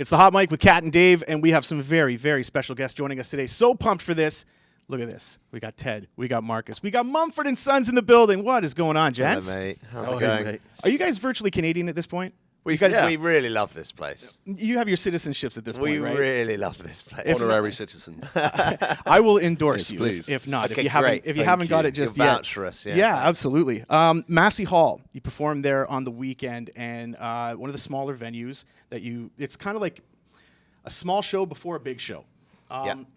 It's the Hot Mic with Kat and Dave, and we have some very, very special guests joining us today. So pumped for this. Look at this. We got Ted. We got Marcus. We got Mumford and Sons in the building. What is going on, gents? Hello, mate. How's it going? Mate. Are you guys virtually Canadian at this point? We really love this place. You have your citizenships at this point, right? We really love this place. Honorary citizen. I will endorse Yes, you please. if not. Okay, if you haven't, great. if you Thank haven't got you. it just You'll yet. vouch for us, yeah. Yeah, absolutely. Massey Hall. You performed there on the weekend, and one of the smaller venues that it's kind of like a small show before a big show.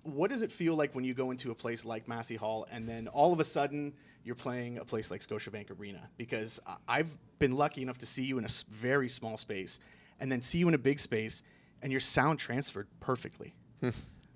What does it feel like when you go into a place like Massey Hall and then all of a sudden you're playing a place like Scotiabank Arena? Because I've been lucky enough to see you in a very small space and then see you in a big space and your sound transferred perfectly.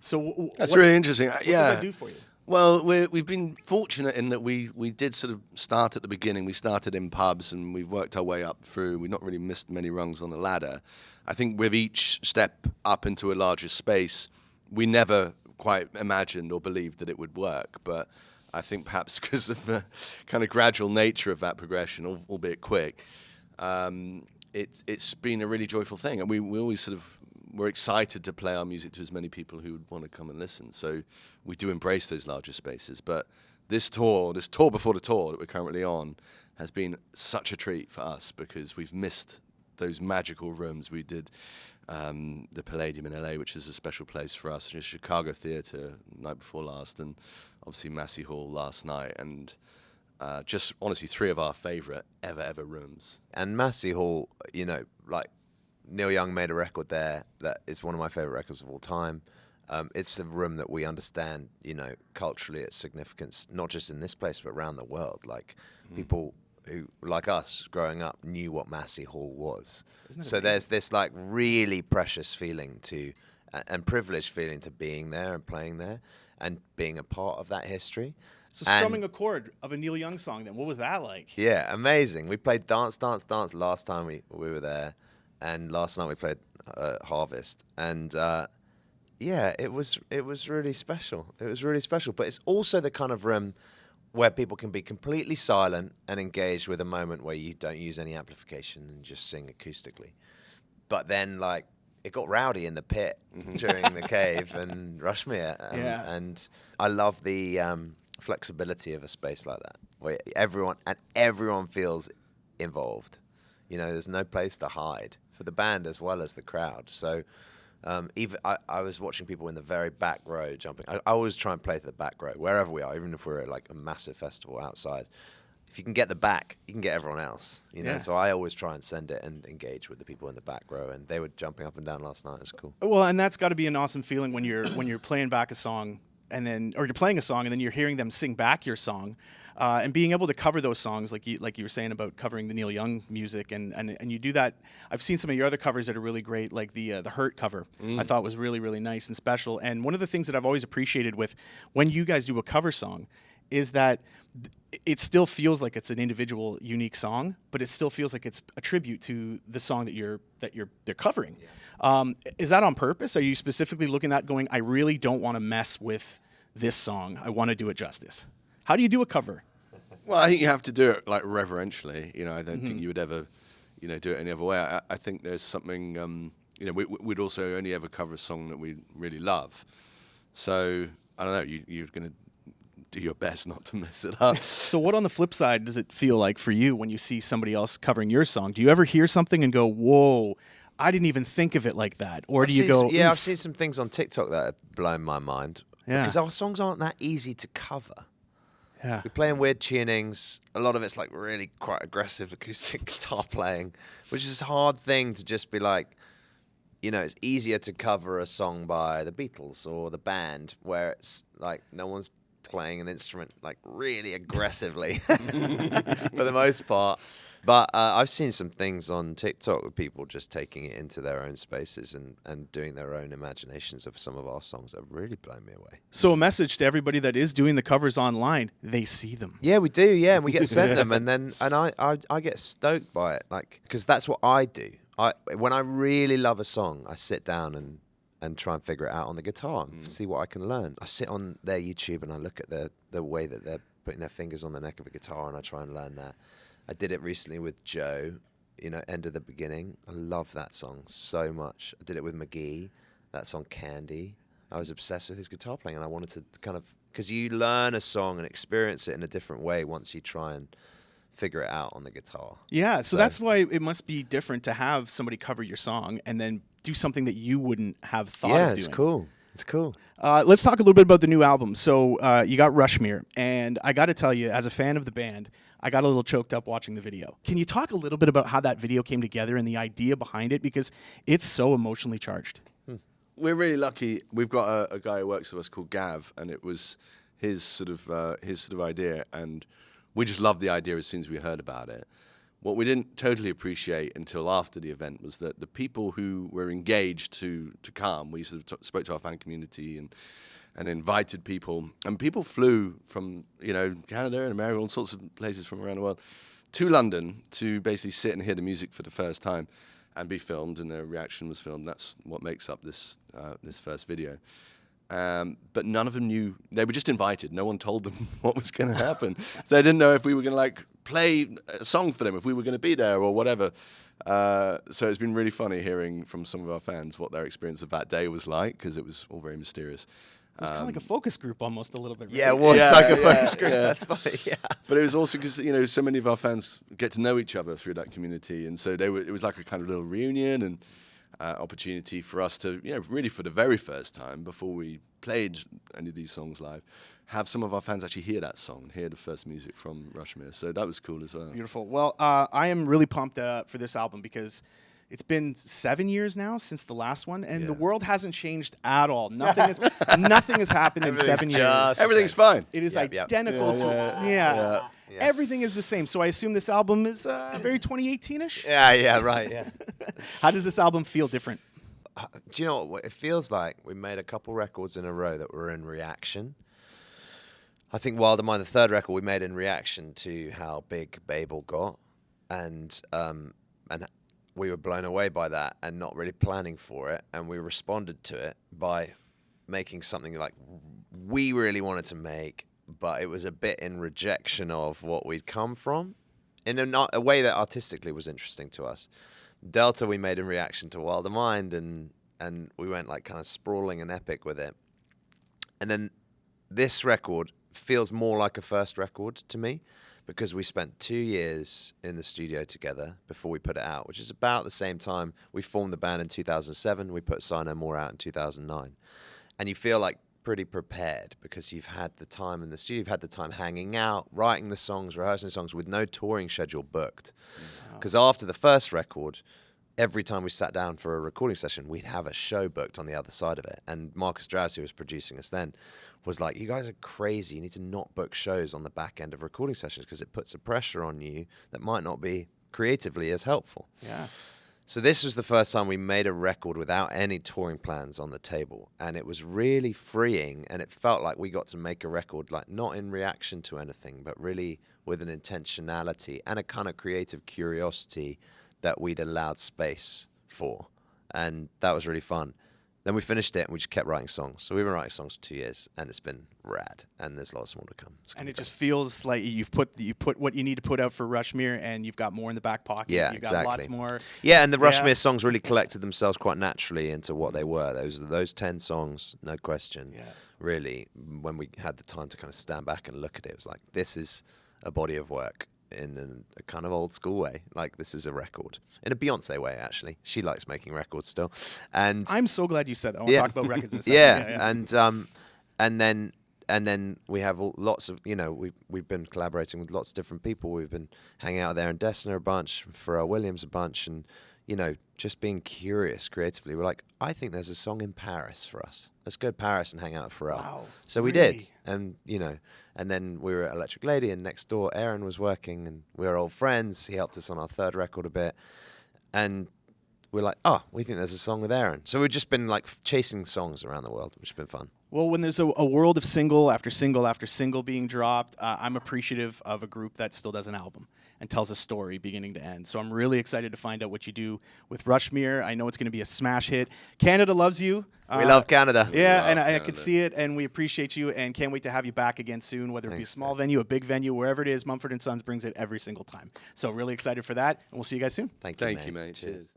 So That's really interesting. What does that do for you? Well, we've been fortunate in that we did sort of start at the beginning. We started in pubs and we've worked our way up through. We've not really missed many rungs on the ladder. I think with each step up into a larger space, we never quite imagined or believed that it would work. But I think perhaps because of the kind of gradual nature of that progression, albeit quick, it's been a really joyful thing. And we always sort of we're excited to play our music to as many people who would want to come and listen. So we do embrace those larger spaces. But this tour before the tour that we're currently on, has been such a treat for us because we've missed those magical rooms. We did the Palladium in LA, which is a special place for us, the Chicago Theatre night before last, and obviously Massey Hall last night. And just honestly, three of our favourite ever rooms. And Massey Hall, like Neil Young made a record there that is one of my favourite records of all time. It's a room that we understand, culturally its significance, not just in this place, but around the world. Like people who, like us, growing up, knew what Massey Hall was. So there's this like really precious feeling and privileged feeling to being there and playing there and being a part of that history. So strumming a chord of a Neil Young song then, what was that like? Yeah, amazing. We played Dance, Dance, Dance last time we were there, and last night we played Harvest. And it was really special. It was really special. But it's also the kind of room where people can be completely silent and engaged with a moment where you don't use any amplification and just sing acoustically. But then, like, it got rowdy in the pit during the cave and Rushmere. And I love the flexibility of a space like that, where everyone feels involved. There's no place to hide for the band as well as the crowd. So even I was watching people in the very back row jumping. I always try and play to the back row, wherever we are, even if we're at like a massive festival outside. If you can get the back, you can get everyone else. So I always try and send it and engage with the people in the back row, and they were jumping up and down last night. It was cool. Well, and that's got to be an awesome feeling when you're playing back a song or you're playing a song and then you're hearing them sing back your song, and being able to cover those songs like you were saying about covering the Neil Young music, and you do that. I've seen some of your other covers that are really great, like the Hurt cover. I thought was really, really nice and special. And one of the things that I've always appreciated with when you guys do a cover song is that it still feels like it's an individual, unique song, but it still feels like it's a tribute to the song that they're covering. Yeah. Is that on purpose? Are you specifically looking at going, I really don't want to mess with this song. I want to do it justice. How do you do a cover? Well, I think you have to do it like reverentially. I don't think you would ever, do it any other way. I think there's something, we'd also only ever cover a song that we really love. So I don't know. You're going to do your best not to mess it up. So what on the flip side does it feel like for you when you see somebody else covering your song? Do you ever hear something and go, whoa, I didn't even think of it like that? Or do you go, yeah, I've seen some things on TikTok that have blown my mind. Yeah. Because our songs aren't that easy to cover. Yeah. We play in weird tunings. A lot of it's like really quite aggressive acoustic guitar playing, which is a hard thing to just be like, it's easier to cover a song by the Beatles or the band where it's like no one's playing an instrument like really aggressively for the most part. But I've seen some things on TikTok with people just taking it into their own spaces and doing their own imaginations of some of our songs that have really blown me away. So a message to everybody that is doing the covers online, they see them. Yeah, we do, and we get sent them, and I get stoked by it, like, because that's what I do. When I really love a song, I sit down and try and figure it out on the guitar and see what I can learn. I sit on their YouTube and I look at the way that they're putting their fingers on the neck of a guitar, and I try and learn that. I did it recently with Joe, End of the Beginning. I love that song so much. I did it with McGee. That song Candy. I was obsessed with his guitar playing, and I wanted to kind of, because you learn a song and experience it in a different way once you try and figure it out on the guitar. Yeah, so that's why it must be different to have somebody cover your song and then do something that you wouldn't have thought of doing. Yeah, it's cool. It's cool. Let's talk a little bit about the new album. So you got Rushmere, and I got to tell you, as a fan of the band, I got a little choked up watching the video. Can you talk a little bit about how that video came together and the idea behind it? Because it's so emotionally charged. We're really lucky. We've got a guy who works with us called Gav, and it was his sort of idea, and we just loved the idea as soon as we heard about it. What we didn't totally appreciate until after the event was that the people who were engaged to come, we sort of spoke to our fan community and invited people, and people flew from Canada and America, all sorts of places from around the world, to London to basically sit and hear the music for the first time and be filmed, and their reaction was filmed. That's what makes up this first video. But none of them knew. They were just invited. No one told them what was going to happen. So they didn't know if we were going to play a song for them, if we were going to be there or whatever. So it's been really funny hearing from some of our fans what their experience of that day was like, because it was all very mysterious. It was kind of like a focus group almost a little bit. Right? Yeah, it was like a focus group. Yeah. That's funny, yeah. But it was also because, so many of our fans get to know each other through that community. And so it was like a kind of little reunion and opportunity for us to, really for the very first time, before we played any of these songs live, have some of our fans actually hear that song and hear the first music from Rushmere. So that was cool as well. Beautiful. Well, I am really pumped for this album because it's been 7 years now since the last one, and the world hasn't changed at all. Nothing has happened in 7 years. Everything's fine. It is identical to everything is the same. So I assume this album is very 2018-ish. Yeah, right. Yeah. How does this album feel different? Do you know what it feels like? We made a couple records in a row that were in reaction. I think Wilder Mind, the third record, we made in reaction to how big Babel got, and we were blown away by that and not really planning for it, and we responded to it by making something like we really wanted to make, but it was a bit in rejection of what we'd come from, in a way that artistically was interesting to us. Delta we made in reaction to Wilder Mind, and we went like kind of sprawling and epic with it. And then this record feels more like a first record to me, because we spent 2 years in the studio together before we put it out, which is about the same time. We formed the band in 2007. We put Sigh No More out in 2009. And you feel like pretty prepared because you've had the time in the studio, you've had the time hanging out, writing the songs, rehearsing songs with no touring schedule booked. Because after the first record, every time we sat down for a recording session, we'd have a show booked on the other side of it. And Marcus Drowse, who was producing us then, was like, you guys are crazy. You need to not book shows on the back end of recording sessions because it puts a pressure on you that might not be creatively as helpful. Yeah. So this was the first time we made a record without any touring plans on the table. And it was really freeing, and it felt like we got to make a record like not in reaction to anything, but really with an intentionality and a kind of creative curiosity that we'd allowed space for. And that was really fun. Then we finished it and we just kept writing songs. So we've been writing songs for 2 years, and it's been rad. And there's lots more to come. And it just feels like you put what you need to put out for Rushmere, and you've got more in the back pocket. Yeah, you've got lots more. Yeah, and the Rushmere songs really collected themselves quite naturally into what they were. Those 10 songs, no question. Yeah. Really, when we had the time to kind of stand back and look at it, it was like, this is a body of work in a kind of old school way. Like, this is a record. In a Beyonce way, actually. She likes making records still. And I'm so glad you said that. I want to talk about records in a second. And then we have lots of, we've been collaborating with lots of different people. We've been hanging out there in Dessner a bunch, Pharrell Williams a bunch, and just being curious creatively. We're like, I think there's a song in Paris for us. Let's go to Paris and hang out with Pharrell. Wow, so we really? did. And, and then we were at Electric Lady, and next door Aaron was working, and we were old friends. He helped us on our third record a bit. And we're like, we think there's a song with Aaron. So we've just been like chasing songs around the world, which has been fun. Well, when there's a world of single after single after single being dropped, I'm appreciative of a group that still does an album and tells a story beginning to end. So I'm really excited to find out what you do with Rushmere. I know it's going to be a smash hit. Canada loves you. We love Canada. Yeah, love and I Canada. can see it, and we appreciate you, and can't wait to have you back again soon, whether it be a Thanks, small venue, a big venue, wherever it is. Mumford & Sons brings it every single time. So really excited for that, and we'll see you guys soon. Thank you, Thank you, mate. Cheers.